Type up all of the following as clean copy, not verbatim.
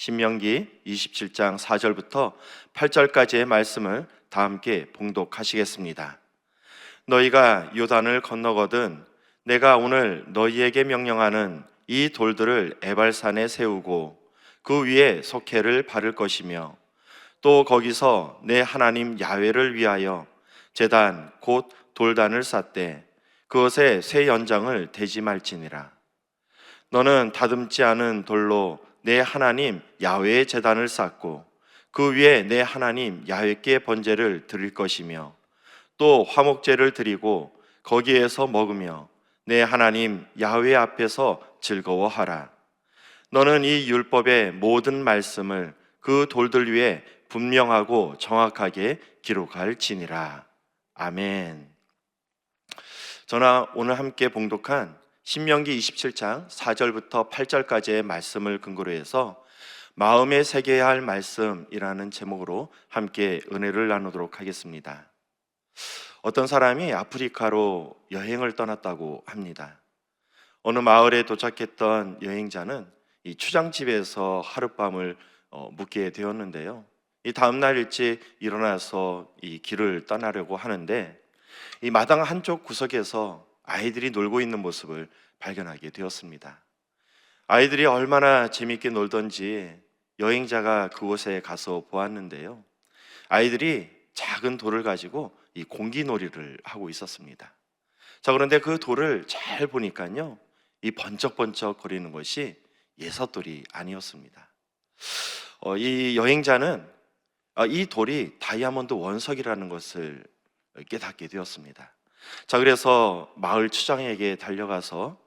신명기 27장 4절부터 8절까지의 말씀을 다 함께 봉독하시겠습니다. 너희가 요단을 건너거든 내가 오늘 너희에게 명령하는 이 돌들을 에발산에 세우고 그 위에 석회를 바를 것이며 또 거기서 내 하나님 야훼를 위하여 제단 곧 돌단을 쌓되 그것에 새 연장을 대지 말지니라. 너는 다듬지 않은 돌로 내 하나님 야훼의 제단을 쌓고 그 위에 내 하나님 야훼께 번제를 드릴 것이며 또 화목제를 드리고 거기에서 먹으며 내 하나님 야훼 앞에서 즐거워하라. 너는 이 율법의 모든 말씀을 그 돌들 위에 분명하고 정확하게 기록할지니라. 아멘. 저는 오늘 함께 봉독한 신명기 27장 4절부터 8절까지의 말씀을 근거로 해서 마음에 새겨야 할 말씀이라는 제목으로 함께 은혜를 나누도록 하겠습니다. 어떤 사람이 아프리카로 여행을 떠났다고 합니다. 어느 마을에 도착했던 여행자는 이 추장집에서 하룻밤을 묵게 되었는데요. 이 다음날 일찍 일어나서 이 길을 떠나려고 하는데 이 마당 한쪽 구석에서 아이들이 놀고 있는 모습을 발견하게 되었습니다. 아이들이 얼마나 재밌게 놀던지 여행자가 그곳에 가서 보았는데요. 아이들이 작은 돌을 가지고 이 공기놀이를 하고 있었습니다. 자, 그런데 그 돌을 잘 보니까요, 이 번쩍번쩍 거리는 것이 예삿돌이 아니었습니다. 이 여행자는 이 돌이 다이아몬드 원석이라는 것을 깨닫게 되었습니다. 자, 그래서 마을 추장에게 달려가서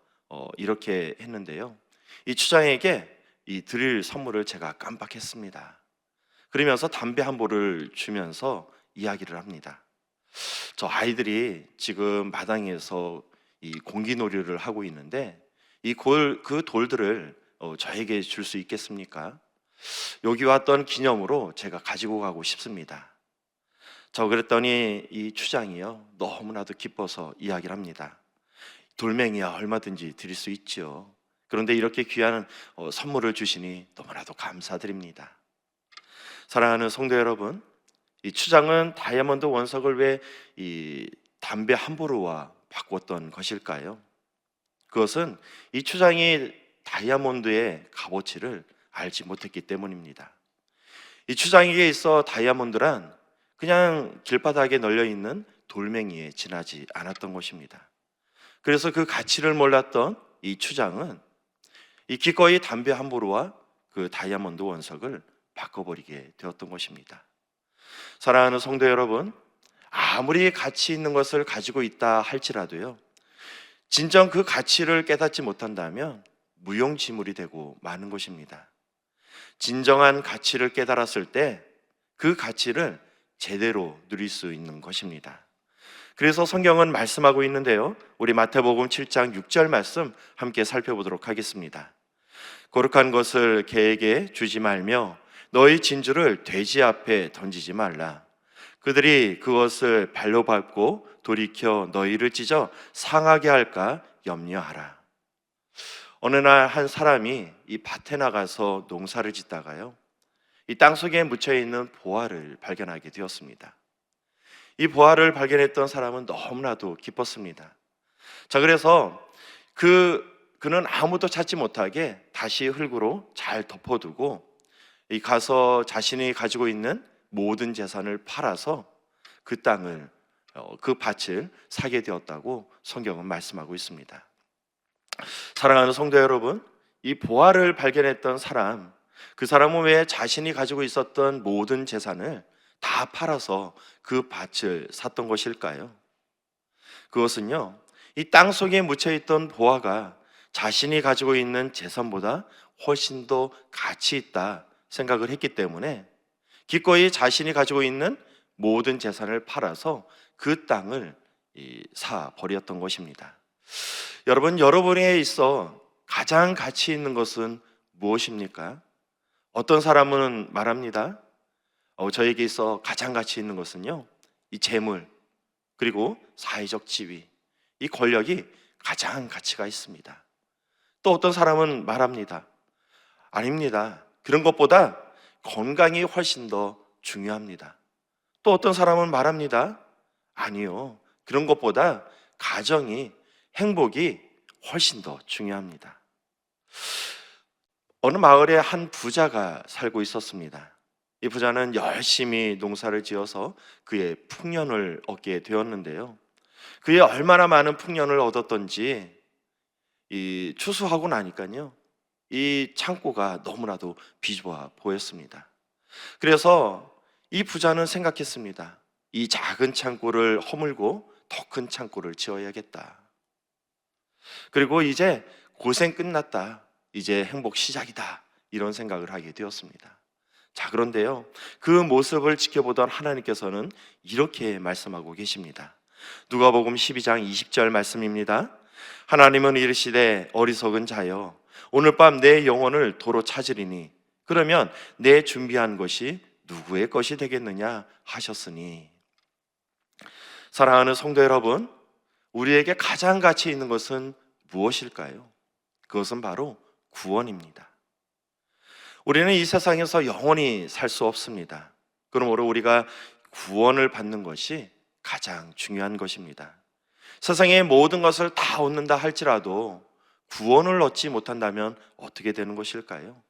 이렇게 했는데요. 이 추장에게 이 드릴 선물을 제가 깜빡했습니다. 그러면서 담배 한 볼을 주면서 이야기를 합니다. 저 아이들이 지금 마당에서 이 공기놀이를 하고 있는데 그 돌들을 저에게 줄 수 있겠습니까? 여기 왔던 기념으로 제가 가지고 가고 싶습니다. 저 그랬더니 이 추장이요, 너무나도 기뻐서 이야기를 합니다. 돌멩이야 얼마든지 드릴 수 있죠. 그런데 이렇게 귀한 선물을 주시니 너무나도 감사드립니다. 사랑하는 성도 여러분, 이 추장은 다이아몬드 원석을 왜 이 담배 한 보루와 바꿨던 것일까요? 그것은 이 추장이 다이아몬드의 값어치를 알지 못했기 때문입니다. 이 추장에게 있어 다이아몬드란 그냥 길바닥에 널려있는 돌멩이에 지나지 않았던 것입니다. 그래서 그 가치를 몰랐던 이 추장은 이 기꺼이 담배 한 보루와 그 다이아몬드 원석을 바꿔버리게 되었던 것입니다. 사랑하는 성도 여러분, 아무리 가치 있는 것을 가지고 있다 할지라도요, 진정 그 가치를 깨닫지 못한다면 무용지물이 되고 마는 것입니다. 진정한 가치를 깨달았을 때 그 가치를 제대로 누릴 수 있는 것입니다. 그래서 성경은 말씀하고 있는데요, 우리 마태복음 7장 6절 말씀 함께 살펴보도록 하겠습니다. 거룩한 것을 개에게 주지 말며 너희 진주를 돼지 앞에 던지지 말라. 그들이 그것을 발로 밟고 돌이켜 너희를 찢어 상하게 할까 염려하라. 어느 날 한 사람이 이 밭에 나가서 농사를 짓다가요, 이 땅속에 묻혀있는 보화를 발견하게 되었습니다. 이 보화를 발견했던 사람은 너무나도 기뻤습니다. 자, 그래서 그는 아무도 찾지 못하게 다시 흙으로 잘 덮어두고 이 가서 자신이 가지고 있는 모든 재산을 팔아서 그 땅을 그 밭을 사게 되었다고 성경은 말씀하고 있습니다. 사랑하는 성도 여러분, 이 보화를 발견했던 사람, 그 사람은 왜 자신이 가지고 있었던 모든 재산을 다 팔아서 그 밭을 샀던 것일까요? 그것은요, 이 땅 속에 묻혀있던 보화가 자신이 가지고 있는 재산보다 훨씬 더 가치 있다 생각을 했기 때문에 기꺼이 자신이 가지고 있는 모든 재산을 팔아서 그 땅을 사 버렸던 것입니다. 여러분, 여러분에 있어 가장 가치 있는 것은 무엇입니까? 어떤 사람은 말합니다. 저에게 있어 가장 가치 있는 것은요, 이 재물, 그리고 사회적 지위, 이 권력이 가장 가치가 있습니다. 또 어떤 사람은 말합니다. 아닙니다. 그런 것보다 건강이 훨씬 더 중요합니다. 또 어떤 사람은 말합니다. 아니요. 그런 것보다 가정이, 행복이 훨씬 더 중요합니다. 어느 마을에 한 부자가 살고 있었습니다. 이 부자는 열심히 농사를 지어서 그의 풍년을 얻게 되었는데요. 그의 얼마나 많은 풍년을 얻었던지 이 추수하고 나니까요, 이 창고가 너무나도 비좁아 보였습니다. 그래서 이 부자는 생각했습니다. 이 작은 창고를 허물고 더 큰 창고를 지어야겠다. 그리고 이제 고생 끝났다. 이제 행복 시작이다. 이런 생각을 하게 되었습니다. 자, 그런데요, 그 모습을 지켜보던 하나님께서는 이렇게 말씀하고 계십니다. 누가복음 12장 20절 말씀입니다. 하나님은 이르시되 어리석은 자여, 오늘 밤 내 영혼을 도로 찾으리니 그러면 내 준비한 것이 누구의 것이 되겠느냐 하셨으니. 사랑하는 성도 여러분, 우리에게 가장 가치 있는 것은 무엇일까요? 그것은 바로 구원입니다. 우리는 이 세상에서 영원히 살 수 없습니다. 그러므로 우리가 구원을 받는 것이 가장 중요한 것입니다. 세상의 모든 것을 다 얻는다 할지라도 구원을 얻지 못한다면 어떻게 되는 것일까요?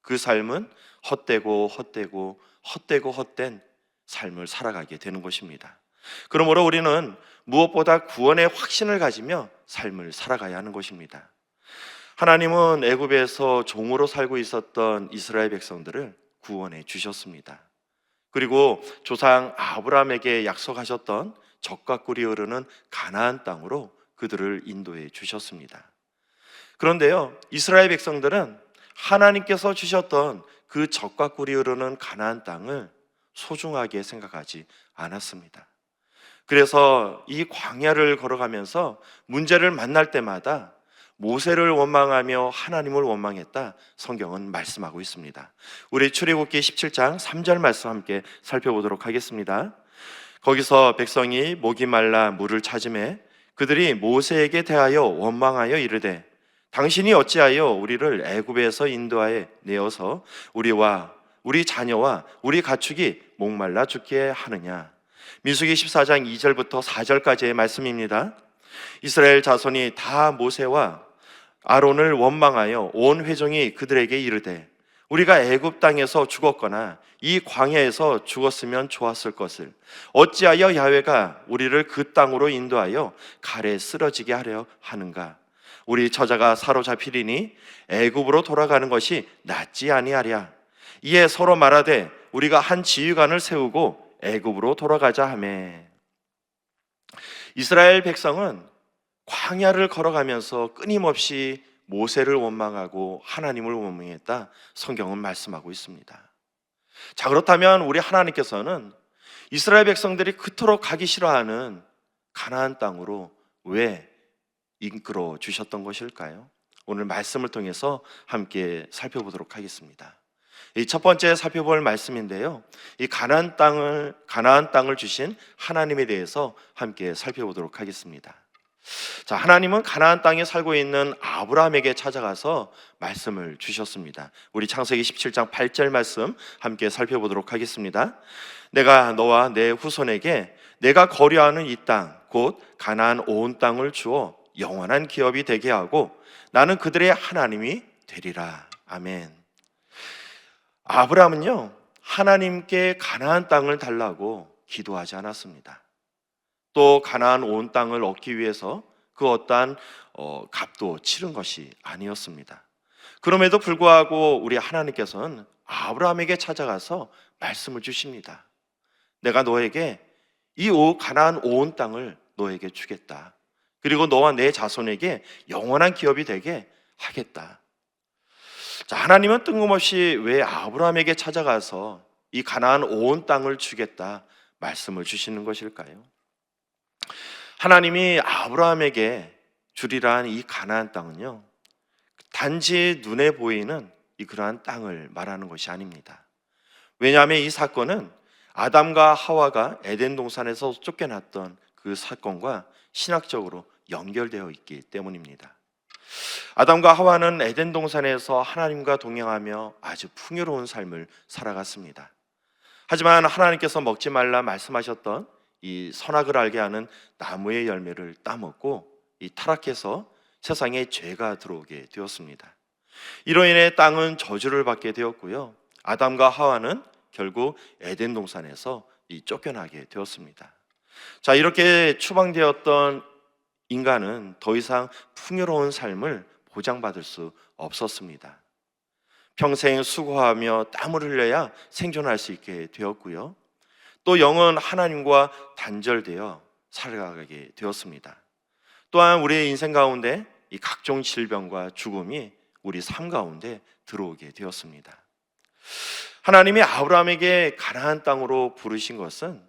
그 삶은 헛되고 헛되고 헛되고 헛된 삶을 살아가게 되는 것입니다. 그러므로 우리는 무엇보다 구원의 확신을 가지며 삶을 살아가야 하는 것입니다. 하나님은 애굽에서 종으로 살고 있었던 이스라엘 백성들을 구원해 주셨습니다. 그리고 조상 아브라함에게 약속하셨던 젖과 꿀이 흐르는 가나안 땅으로 그들을 인도해 주셨습니다. 그런데요, 이스라엘 백성들은 하나님께서 주셨던 그 젖과 꿀이 흐르는 가나안 땅을 소중하게 생각하지 않았습니다. 그래서 이 광야를 걸어가면서 문제를 만날 때마다 모세를 원망하며 하나님을 원망했다, 성경은 말씀하고 있습니다. 우리 출애굽기 17장 3절 말씀 함께 살펴보도록 하겠습니다. 거기서 백성이 목이 말라 물을 찾으매 그들이 모세에게 대하여 원망하여 이르되 당신이 어찌하여 우리를 애굽에서 인도하여 내어서 우리와 우리 자녀와 우리 가축이 목말라 죽게 하느냐. 민수기 14장 2절부터 4절까지의 말씀입니다. 이스라엘 자손이 다 모세와 아론을 원망하여 온 회중이 그들에게 이르되 우리가 애굽 땅에서 죽었거나 이 광야에서 죽었으면 좋았을 것을 어찌하여 야훼가 우리를 그 땅으로 인도하여 칼에 쓰러지게 하려 하는가. 우리 처자가 사로잡히리니 애굽으로 돌아가는 것이 낫지 아니하랴. 이에 서로 말하되 우리가 한 지휘관을 세우고 애굽으로 돌아가자 하매. 이스라엘 백성은 광야를 걸어가면서 끊임없이 모세를 원망하고 하나님을 원망했다, 성경은 말씀하고 있습니다. 자, 그렇다면 우리 하나님께서는 이스라엘 백성들이 그토록 가기 싫어하는 가나안 땅으로 왜 이끌어 주셨던 것일까요? 오늘 말씀을 통해서 함께 살펴보도록 하겠습니다. 이 첫 번째 살펴볼 말씀인데요, 이 가나안 땅을 주신 하나님에 대해서 함께 살펴보도록 하겠습니다. 자, 하나님은 가나안 땅에 살고 있는 아브라함에게 찾아가서 말씀을 주셨습니다. 우리 창세기 17장 8절 말씀 함께 살펴보도록 하겠습니다. 내가 너와 내 후손에게 내가 거류하는 이 땅 곧 가나안 온 땅을 주어 영원한 기업이 되게 하고 나는 그들의 하나님이 되리라. 아멘. 아브라함은요, 하나님께 가나안 땅을 달라고 기도하지 않았습니다. 또 가나안 온 땅을 얻기 위해서 그 어떠한 값도 치른 것이 아니었습니다. 그럼에도 불구하고 우리 하나님께서는 아브라함에게 찾아가서 말씀을 주십니다. 내가 너에게 이 가나안 온 땅을 너에게 주겠다. 그리고 너와 내 자손에게 영원한 기업이 되게 하겠다. 자, 하나님은 뜬금없이 왜 아브라함에게 찾아가서 이 가나안 온 땅을 주겠다 말씀을 주시는 것일까요? 하나님이 아브라함에게 주리라 이 가나안 땅은요, 단지 눈에 보이는 이 그러한 땅을 말하는 것이 아닙니다. 왜냐하면 이 사건은 아담과 하와가 에덴 동산에서 쫓겨났던 그 사건과 신학적으로 연결되어 있기 때문입니다. 아담과 하와는 에덴 동산에서 하나님과 동행하며 아주 풍요로운 삶을 살아갔습니다. 하지만 하나님께서 먹지 말라 말씀하셨던 이 선악을 알게 하는 나무의 열매를 따먹고 이 타락해서 세상에 죄가 들어오게 되었습니다. 이로 인해 땅은 저주를 받게 되었고요. 아담과 하와는 결국 에덴 동산에서 쫓겨나게 되었습니다. 자, 이렇게 추방되었던 인간은 더 이상 풍요로운 삶을 보장받을 수 없었습니다. 평생 수고하며 땀을 흘려야 생존할 수 있게 되었고요. 또 영은 하나님과 단절되어 살아가게 되었습니다. 또한 우리의 인생 가운데 이 각종 질병과 죽음이 우리 삶 가운데 들어오게 되었습니다. 하나님이 아브라함에게 가나안 땅으로 부르신 것은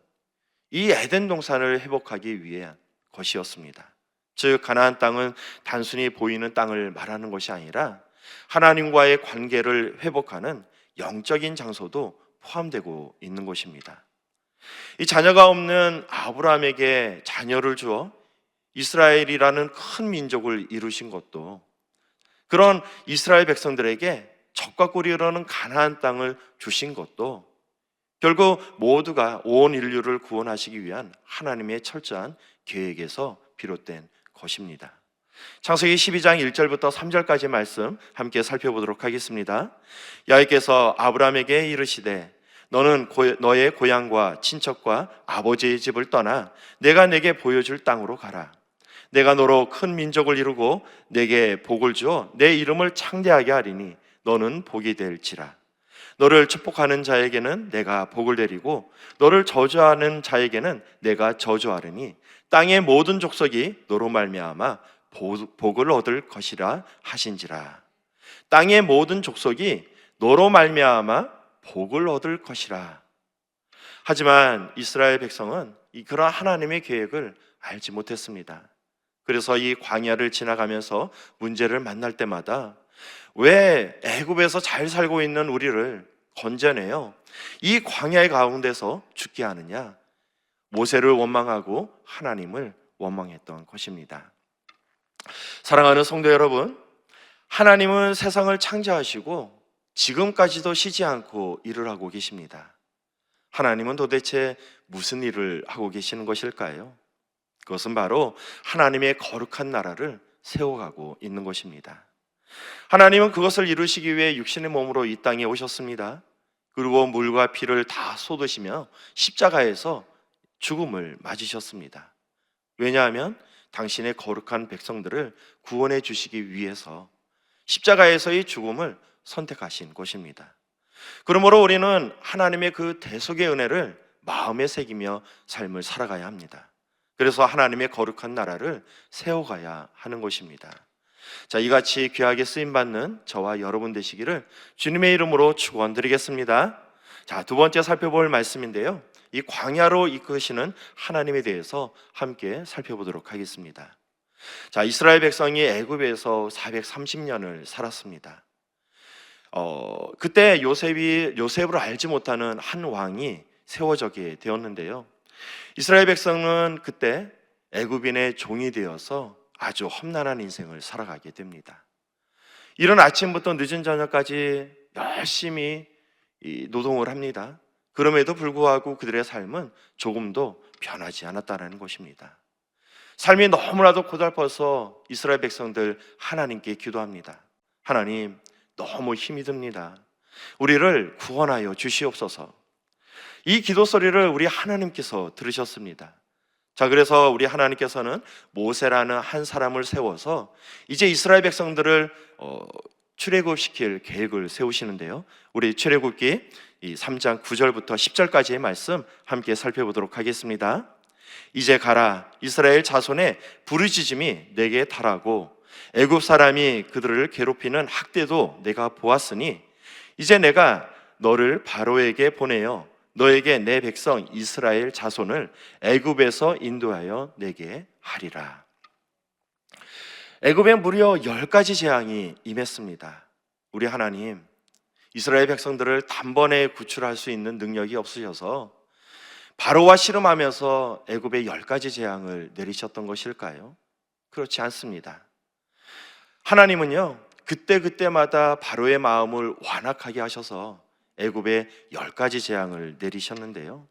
이 에덴 동산을 회복하기 위한 것이었습니다. 즉 가나안 땅은 단순히 보이는 땅을 말하는 것이 아니라 하나님과의 관계를 회복하는 영적인 장소도 포함되고 있는 것입니다. 이 자녀가 없는 아브라함에게 자녀를 주어 이스라엘이라는 큰 민족을 이루신 것도, 그런 이스라엘 백성들에게 적과 꿀이 흐르는 가나안 땅을 주신 것도 결국 모두가 온 인류를 구원하시기 위한 하나님의 철저한 계획에서 비롯된 것입니다. 창세기 12장 1절부터 3절까지 말씀 함께 살펴보도록 하겠습니다. 여호와께서 아브라함에게 이르시되 너는 너의 고향과 친척과 아버지의 집을 떠나 내가 내게 보여줄 땅으로 가라. 내가 너로 큰 민족을 이루고 내게 복을 주어 내 이름을 창대하게 하리니 너는 복이 될지라. 너를 축복하는 자에게는 내가 복을 내리고 너를 저주하는 자에게는 내가 저주하리니 땅의 모든 족속이 너로 말미암아 복을 얻을 것이라 하신지라. 땅의 모든 족속이 너로 말미암아 복을 얻을 것이라. 하지만 이스라엘 백성은 그러한 하나님의 계획을 알지 못했습니다. 그래서 이 광야를 지나가면서 문제를 만날 때마다 왜 애굽에서 잘 살고 있는 우리를 건져내요 이 광야의 가운데서 죽게 하느냐, 모세를 원망하고 하나님을 원망했던 것입니다. 사랑하는 성도 여러분, 하나님은 세상을 창조하시고 지금까지도 쉬지 않고 일을 하고 계십니다. 하나님은 도대체 무슨 일을 하고 계시는 것일까요? 그것은 바로 하나님의 거룩한 나라를 세워가고 있는 것입니다. 하나님은 그것을 이루시기 위해 육신의 몸으로 이 땅에 오셨습니다. 그리고 물과 피를 다 쏟으시며 십자가에서 죽음을 맞으셨습니다. 왜냐하면 당신의 거룩한 백성들을 구원해 주시기 위해서 십자가에서의 죽음을 선택하신 것입니다. 그러므로 우리는 하나님의 그 대속의 은혜를 마음에 새기며 삶을 살아가야 합니다. 그래서 하나님의 거룩한 나라를 세워가야 하는 것입니다. 자, 이같이 귀하게 쓰임받는 저와 여러분 되시기를 주님의 이름으로 축원드리겠습니다. 자, 두 번째 살펴볼 말씀인데요, 이 광야로 이끄시는 하나님에 대해서 함께 살펴보도록 하겠습니다. 자, 이스라엘 백성이 애굽에서 430년을 살았습니다. 그때 요셉을 알지 못하는 한 왕이 세워지게 되었는데요, 이스라엘 백성은 그때 애굽인의 종이 되어서 아주 험난한 인생을 살아가게 됩니다. 이른 아침부터 늦은 저녁까지 열심히 노동을 합니다. 그럼에도 불구하고 그들의 삶은 조금도 변하지 않았다는 것입니다. 삶이 너무나도 고달퍼서 이스라엘 백성들 하나님께 기도합니다. 하나님, 너무 힘이 듭니다. 우리를 구원하여 주시옵소서. 이 기도 소리를 우리 하나님께서 들으셨습니다. 자, 그래서 우리 하나님께서는 모세라는 한 사람을 세워서 이제 이스라엘 백성들을 출애굽시킬 계획을 세우시는데요, 우리 출애굽기 3장 9절부터 10절까지의 말씀 함께 살펴보도록 하겠습니다. 이제 가라, 이스라엘 자손의 부르짖음이 내게 달하고 애굽 사람이 그들을 괴롭히는 학대도 내가 보았으니 이제 내가 너를 바로에게 보내어 너에게 내 백성 이스라엘 자손을 애굽에서 인도하여 내게 하리라. 애굽에 무려 10가지 재앙이 임했습니다. 우리 하나님, 이스라엘 백성들을 단번에 구출할 수 있는 능력이 없으셔서 바로와 씨름하면서 애굽에 10가지 재앙을 내리셨던 것일까요? 그렇지 않습니다. 하나님은요, 그때그때마다 바로의 마음을 완악하게 하셔서 애굽에 10가지 재앙을 내리셨는데요.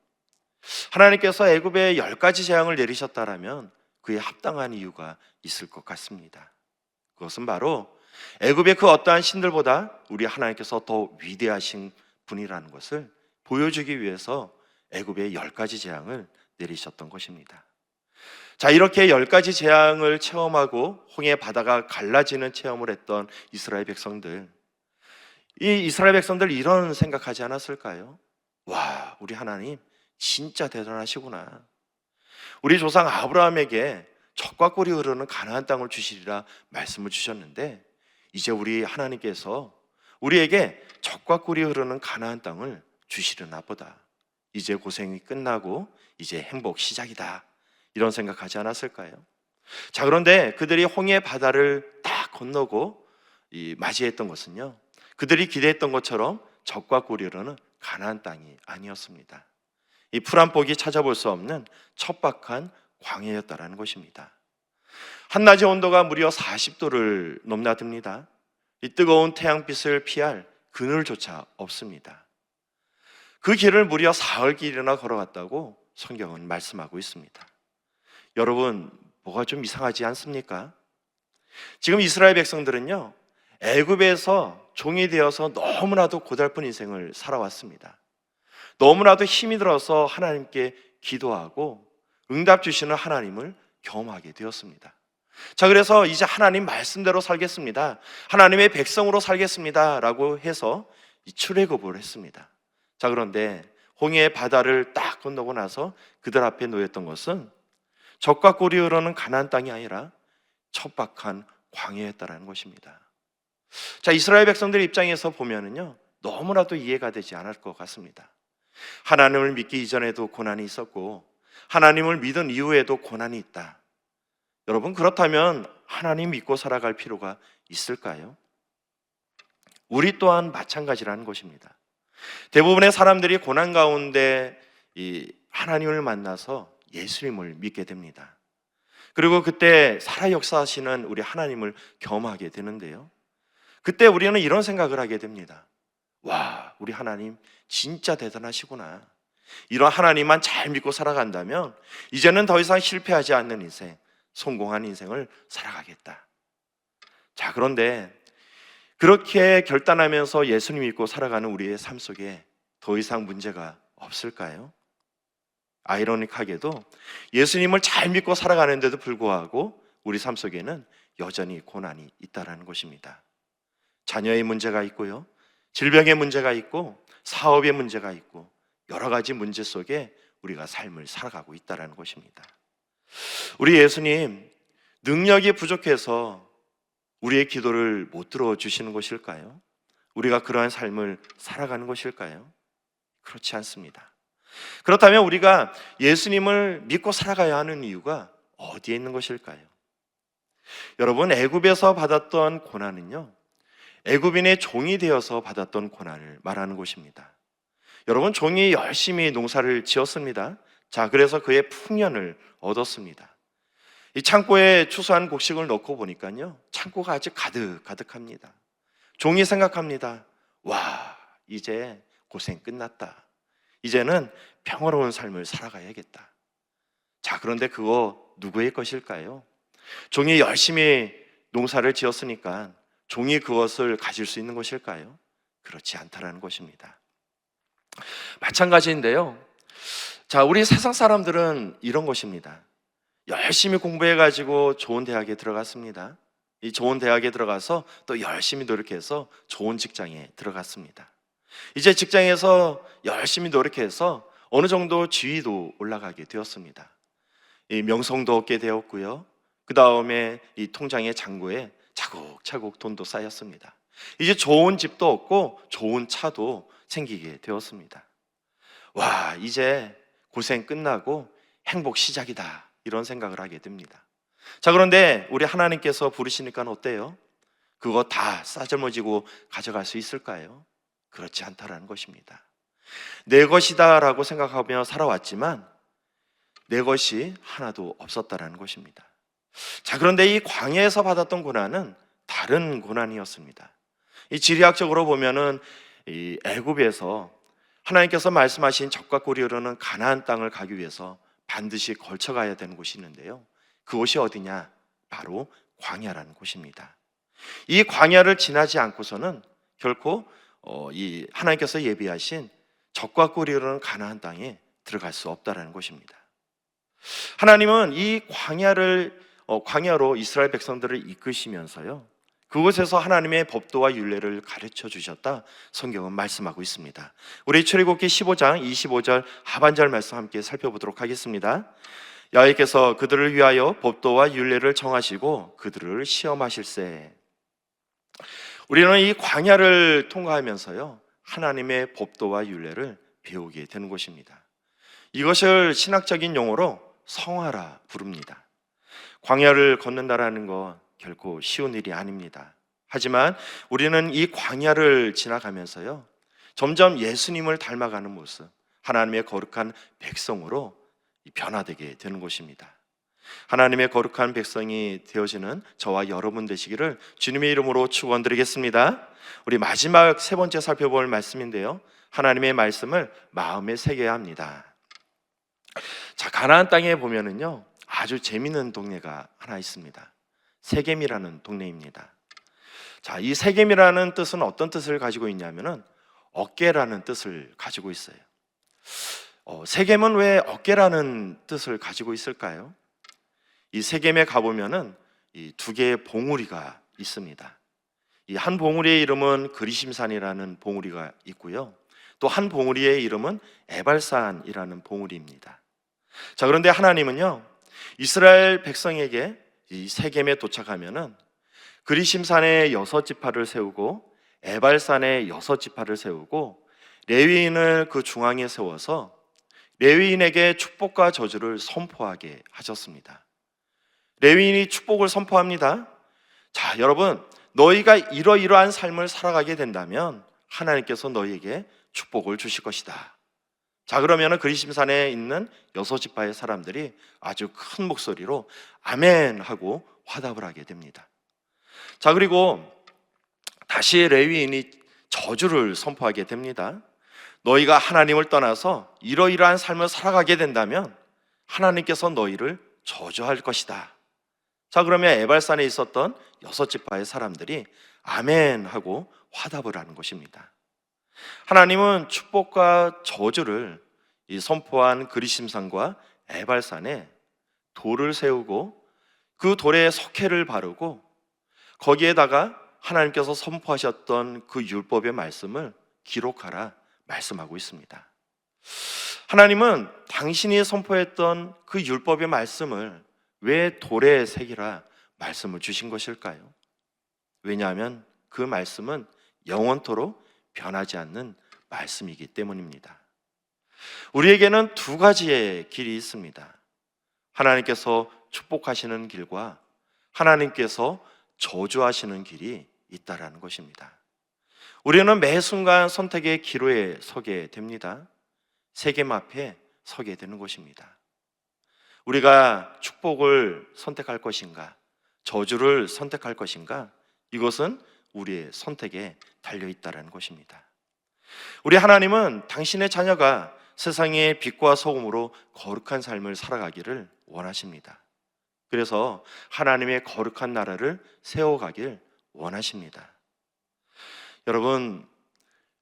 하나님께서 애굽에 10가지 재앙을 내리셨다라면 그에 합당한 이유가 있을 것 같습니다. 그것은 바로 애굽의 그 어떠한 신들보다 우리 하나님께서 더 위대하신 분이라는 것을 보여주기 위해서 애굽의 10가지 재앙을 내리셨던 것입니다. 자, 이렇게 10가지 재앙을 체험하고 홍해 바다가 갈라지는 체험을 했던 이스라엘 백성들, 이 이스라엘 백성들 이런 생각하지 않았을까요? 와, 우리 하나님 진짜 대단하시구나. 우리 조상 아브라함에게 젖과 꿀이 흐르는 가나안 땅을 주시리라 말씀을 주셨는데, 이제 우리 하나님께서 우리에게 젖과 꿀이 흐르는 가나안 땅을 주시려나 보다. 이제 고생이 끝나고 이제 행복 시작이다, 이런 생각하지 않았을까요? 자, 그런데 그들이 홍해 바다를 딱 건너고 맞이했던 것은요, 그들이 기대했던 것처럼 젖과 꿀이 흐르는 가나안 땅이 아니었습니다. 이 풀 한 포기 찾아볼 수 없는 척박한 광야였다라는 것입니다. 한낮의 온도가 무려 40도를 넘나듭니다. 이 뜨거운 태양빛을 피할 그늘조차 없습니다. 그 길을 무려 사흘 길이나 걸어갔다고 성경은 말씀하고 있습니다. 여러분, 뭐가 좀 이상하지 않습니까? 지금 이스라엘 백성들은요, 애굽에서 종이 되어서 너무나도 고달픈 인생을 살아왔습니다. 너무나도 힘이 들어서 하나님께 기도하고 응답 주시는 하나님을 경험하게 되었습니다. 자, 그래서 이제 하나님 말씀대로 살겠습니다, 하나님의 백성으로 살겠습니다 라고 해서 출애굽을 했습니다. 자, 그런데 홍해의 바다를 딱 건너고 나서 그들 앞에 놓였던 것은 젖과 꿀이 흐르는 가나안 땅이 아니라 척박한 광야였다라는 것입니다. 자, 이스라엘 백성들 입장에서 보면은요, 너무나도 이해가 되지 않을 것 같습니다. 하나님을 믿기 이전에도 고난이 있었고 하나님을 믿은 이후에도 고난이 있다. 여러분, 그렇다면 하나님 믿고 살아갈 필요가 있을까요? 우리 또한 마찬가지라는 것입니다. 대부분의 사람들이 고난 가운데 이 하나님을 만나서 예수님을 믿게 됩니다. 그리고 그때 살아 역사하시는 우리 하나님을 경험하게 되는데요, 그때 우리는 이런 생각을 하게 됩니다. 와, 우리 하나님 진짜 대단하시구나. 이런 하나님만 잘 믿고 살아간다면 이제는 더 이상 실패하지 않는 인생, 성공한 인생을 살아가겠다. 자, 그런데 그렇게 결단하면서 예수님 믿고 살아가는 우리의 삶 속에 더 이상 문제가 없을까요? 아이러니하게도 예수님을 잘 믿고 살아가는데도 불구하고 우리 삶 속에는 여전히 고난이 있다는 것입니다. 자녀의 문제가 있고요, 질병의 문제가 있고 사업의 문제가 있고 여러 가지 문제 속에 우리가 삶을 살아가고 있다는 것입니다. 우리 예수님, 능력이 부족해서 우리의 기도를 못 들어주시는 것일까요? 우리가 그러한 삶을 살아가는 것일까요? 그렇지 않습니다. 그렇다면 우리가 예수님을 믿고 살아가야 하는 이유가 어디에 있는 것일까요? 여러분, 애굽에서 받았던 고난은요, 애굽인의 종이 되어서 받았던 고난을 말하는 것입니다. 여러분, 종이 열심히 농사를 지었습니다. 자, 그래서 그의 풍년을 얻었습니다. 이 창고에 추수한 곡식을 넣고 보니까요, 창고가 아주 가득합니다. 종이 생각합니다. 와, 이제 고생 끝났다. 이제는 평화로운 삶을 살아가야겠다. 자, 그런데 그거 누구의 것일까요? 종이 열심히 농사를 지었으니까 종이 그것을 가질 수 있는 것일까요? 그렇지 않다라는 것입니다. 마찬가지인데요, 자, 우리 세상 사람들은 이런 것입니다. 열심히 공부해가지고 좋은 대학에 들어갔습니다. 이 좋은 대학에 들어가서 또 열심히 노력해서 좋은 직장에 들어갔습니다. 이제 직장에서 열심히 노력해서 어느 정도 지위도 올라가게 되었습니다. 이 명성도 얻게 되었고요, 그 다음에 이 통장의 잔고에 차곡차곡 돈도 쌓였습니다. 이제 좋은 집도 얻고 좋은 차도 생기게 되었습니다. 와, 이제 고생 끝나고 행복 시작이다, 이런 생각을 하게 됩니다. 자, 그런데 우리 하나님께서 부르시니까 어때요? 그거 다 싸질머지고 가져갈 수 있을까요? 그렇지 않다라는 것입니다. 내 것이다 라고 생각하며 살아왔지만 내 것이 하나도 없었다라는 것입니다. 자, 그런데 이 광야에서 받았던 고난은 다른 고난이었습니다. 이 지리학적으로 보면은 이 애굽에서 하나님께서 말씀하신 적과 꿀이 흐르는 가나안 땅을 가기 위해서 반드시 걸쳐가야 되는 곳이 있는데요. 그곳이 어디냐? 바로 광야라는 곳입니다. 이 광야를 지나지 않고서는 결코 이 하나님께서 예비하신 적과 꿀이 흐르는 가나안 땅에 들어갈 수 없다라는 것입니다. 하나님은 이 광야로 이스라엘 백성들을 이끄시면서요, 그곳에서 하나님의 법도와 율례를 가르쳐 주셨다 성경은 말씀하고 있습니다. 우리 출애굽기 15장 25절 하반절 말씀 함께 살펴보도록 하겠습니다. 여호와께서 그들을 위하여 법도와 율례를 정하시고 그들을 시험하실세. 우리는 이 광야를 통과하면서요, 하나님의 법도와 율례를 배우게 되는 것입니다. 이것을 신학적인 용어로 성화라 부릅니다. 광야를 걷는다라는 거 결코 쉬운 일이 아닙니다. 하지만 우리는 이 광야를 지나가면서요, 점점 예수님을 닮아가는 모습, 하나님의 거룩한 백성으로 변화되게 되는 것입니다. 하나님의 거룩한 백성이 되어지는 저와 여러분 되시기를 주님의 이름으로 축원드리겠습니다. 우리 마지막 세 번째 살펴볼 말씀인데요, 하나님의 말씀을 마음에 새겨야 합니다. 자, 가나안 땅에 보면은요, 아주 재미있는 동네가 하나 있습니다. 세겜이라는 동네입니다. 자, 이 세겜이라는 뜻은 어떤 뜻을 가지고 있냐면은 어깨라는 뜻을 가지고 있어요. 세겜은 왜 어깨라는 뜻을 가지고 있을까요? 이 세겜에 가보면은 이 두 개의 봉우리가 있습니다. 이 한 봉우리의 이름은 그리심산이라는 봉우리가 있고요, 또 한 봉우리의 이름은 에발산이라는 봉우리입니다. 자, 그런데 하나님은요, 이스라엘 백성에게 이 세겜에 도착하면은 그리심산에 6지파를 세우고 에발산에 6지파를 세우고 레위인을 그 중앙에 세워서 레위인에게 축복과 저주를 선포하게 하셨습니다. 레위인이 축복을 선포합니다. 자, 여러분, 너희가 이러이러한 삶을 살아가게 된다면 하나님께서 너희에게 축복을 주실 것이다. 자, 그러면 그리심산에 있는 6지파의 사람들이 아주 큰 목소리로 아멘 하고 화답을 하게 됩니다. 자, 그리고 다시 레위인이 저주를 선포하게 됩니다. 너희가 하나님을 떠나서 이러이러한 삶을 살아가게 된다면 하나님께서 너희를 저주할 것이다. 자, 그러면 에발산에 있었던 6지파의 사람들이 아멘 하고 화답을 하는 것입니다. 하나님은 축복과 저주를 선포한 그리심산과 에발산에 돌을 세우고 그 돌에 석회를 바르고 거기에다가 하나님께서 선포하셨던 그 율법의 말씀을 기록하라 말씀하고 있습니다. 하나님은 당신이 선포했던 그 율법의 말씀을 왜 돌에 새기라 말씀을 주신 것일까요? 왜냐하면 그 말씀은 영원토록 변하지 않는 말씀이기 때문입니다. 우리에게는 두 가지의 길이 있습니다. 하나님께서 축복하시는 길과 하나님께서 저주하시는 길이 있다라는 것입니다. 우리는 매 순간 선택의 기로에 서게 됩니다. 세겜 앞에 서게 되는 것입니다. 우리가 축복을 선택할 것인가, 저주를 선택할 것인가, 이것은 우리의 선택에 달려 있다는 것입니다. 우리 하나님은 당신의 자녀가 세상의 빛과 소금으로 거룩한 삶을 살아가기를 원하십니다. 그래서 하나님의 거룩한 나라를 세워가길 원하십니다. 여러분,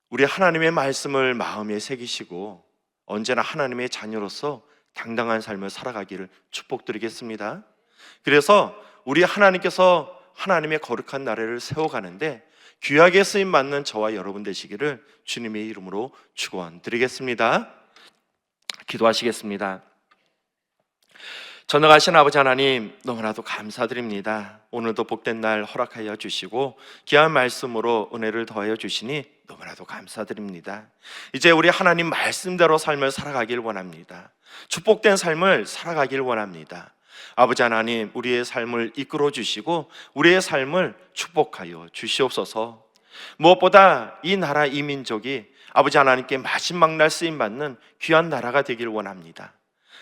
우리 하나님의 말씀을 마음에 새기시고 언제나 하나님의 자녀로서 당당한 삶을 살아가기를 축복드리겠습니다. 그래서 우리 하나님께서 하나님의 거룩한 나라를 세워가는데 귀하게 쓰임받는 저와 여러분 되시기를 주님의 이름으로 축원드리겠습니다. 기도하시겠습니다. 전능하신 아버지 하나님, 너무나도 감사드립니다. 오늘도 복된 날 허락하여 주시고 귀한 말씀으로 은혜를 더하여 주시니 너무나도 감사드립니다. 이제 우리 하나님 말씀대로 삶을 살아가길 원합니다. 축복된 삶을 살아가길 원합니다. 아버지 하나님, 우리의 삶을 이끌어 주시고 우리의 삶을 축복하여 주시옵소서. 무엇보다 이 나라, 이 민족이 아버지 하나님께 마지막 날 쓰임받는 귀한 나라가 되길 원합니다.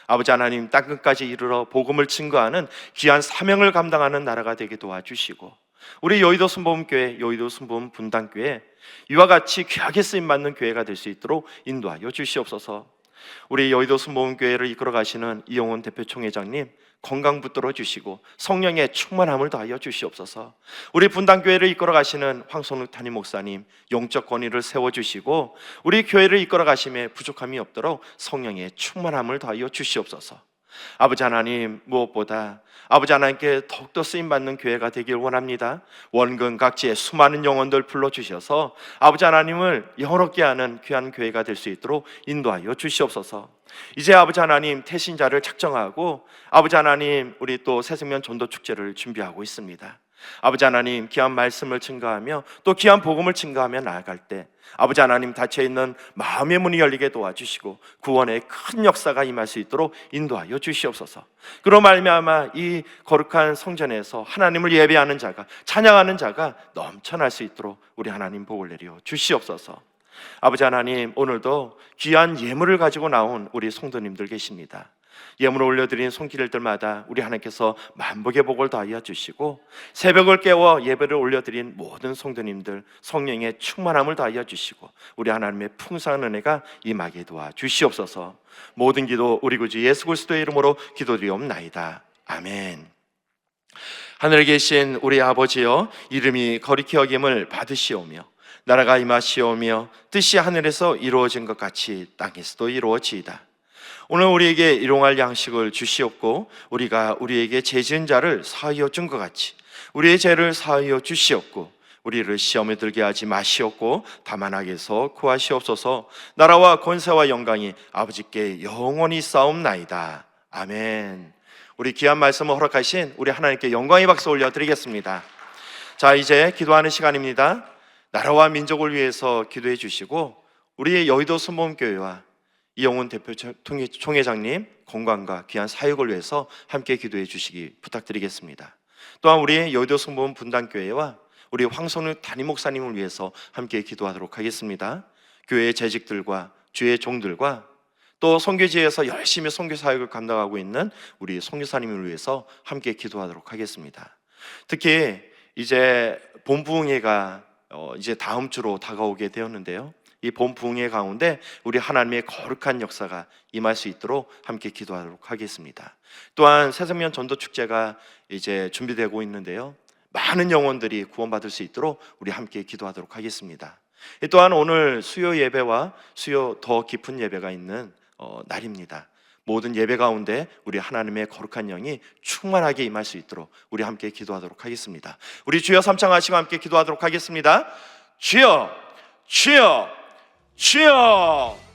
아버지 하나님, 땅끝까지 이르러 복음을 증거하는 귀한 사명을 감당하는 나라가 되게 도와주시고 우리 여의도 순복음교회, 여의도 순복음 분당교회 이와 같이 귀하게 쓰임받는 교회가 될 수 있도록 인도하여 주시옵소서. 우리 여의도 순복음교회를 이끌어 가시는 이용훈 대표 총회장님 건강 붙들어 주시고 성령의 충만함을 더하여 주시옵소서. 우리 분당교회를 이끌어 가시는 황선욱 담임 목사님 영적 권위를 세워주시고 우리 교회를 이끌어 가심에 부족함이 없도록 성령의 충만함을 더하여 주시옵소서. 아버지 하나님, 무엇보다 아버지 하나님께 더욱더 쓰임받는 교회가 되길 원합니다. 원근 각지의 수많은 영혼들 불러주셔서 아버지 하나님을 영원롭게 하는 귀한 교회가 될 수 있도록 인도하여 주시옵소서. 이제 아버지 하나님 태신자를 책정하고 아버지 하나님 우리 또 새생명 전도축제를 준비하고 있습니다. 아버지 하나님 귀한 말씀을 증거하며 또 귀한 복음을 증거하며 나아갈 때 아버지 하나님 닫혀있는 마음의 문이 열리게 도와주시고 구원의 큰 역사가 임할 수 있도록 인도하여 주시옵소서. 그로 말미암아 이 거룩한 성전에서 하나님을 예배하는 자가 찬양하는 자가 넘쳐날 수 있도록 우리 하나님 복을 내려 주시옵소서. 아버지 하나님 오늘도 귀한 예물을 가지고 나온 우리 성도님들 계십니다. 예물을 올려드린 손길들마다 우리 하나님께서 만복의 복을 더하여 주시고 새벽을 깨워 예배를 올려드린 모든 성도님들 성령의 충만함을 더하여 주시고 우리 하나님의 풍성한 은혜가 임하게 도와 주시옵소서. 모든 기도 우리 구주 예수 그리스도의 이름으로 기도드리옵나이다. 아멘. 하늘에 계신 우리 아버지여, 이름이 거룩히 여김을 받으시오며 나라가 임하시오며 뜻이 하늘에서 이루어진 것 같이 땅에서도 이루어지이다. 오늘 우리에게 일용할 양식을 주시옵고 우리가 우리에게 죄 지은 자를 사하여 준 것 같이 우리의 죄를 사하여 주시옵고 우리를 시험에 들게 하지 마시옵고 다만 악에서 구하시옵소서. 나라와 권세와 영광이 아버지께 영원히 쌓옵나이다. 아멘. 우리 귀한 말씀을 허락하신 우리 하나님께 영광의 박수 올려드리겠습니다. 자, 이제 기도하는 시간입니다. 나라와 민족을 위해서 기도해 주시고 우리의 여의도 순복음교회와 이용훈 대표 총회장님 건강과 귀한 사역을 위해서 함께 기도해 주시기 부탁드리겠습니다. 또한 우리 여의도 순복음 분당교회와 우리 황선욱 담임 목사님을 위해서 함께 기도하도록 하겠습니다. 교회의 재직들과 주의 종들과 또 선교지에서 열심히 선교 사역을 감당하고 있는 우리 선교사님을 위해서 함께 기도하도록 하겠습니다. 특히 이제 봄부흥회가 이제 다음 주로 다가오게 되었는데요. 이 봄 부흥회 가운데 우리 하나님의 거룩한 역사가 임할 수 있도록 함께 기도하도록 하겠습니다. 또한 새생명 전도축제가 이제 준비되고 있는데요. 많은 영혼들이 구원받을 수 있도록 우리 함께 기도하도록 하겠습니다. 또한 오늘 수요 예배와 수요 더 깊은 예배가 있는 날입니다. 모든 예배 가운데 우리 하나님의 거룩한 영이 충만하게 임할 수 있도록 우리 함께 기도하도록 하겠습니다. 우리 주여 삼창하시고 함께 기도하도록 하겠습니다. 주여, 주여, 주여.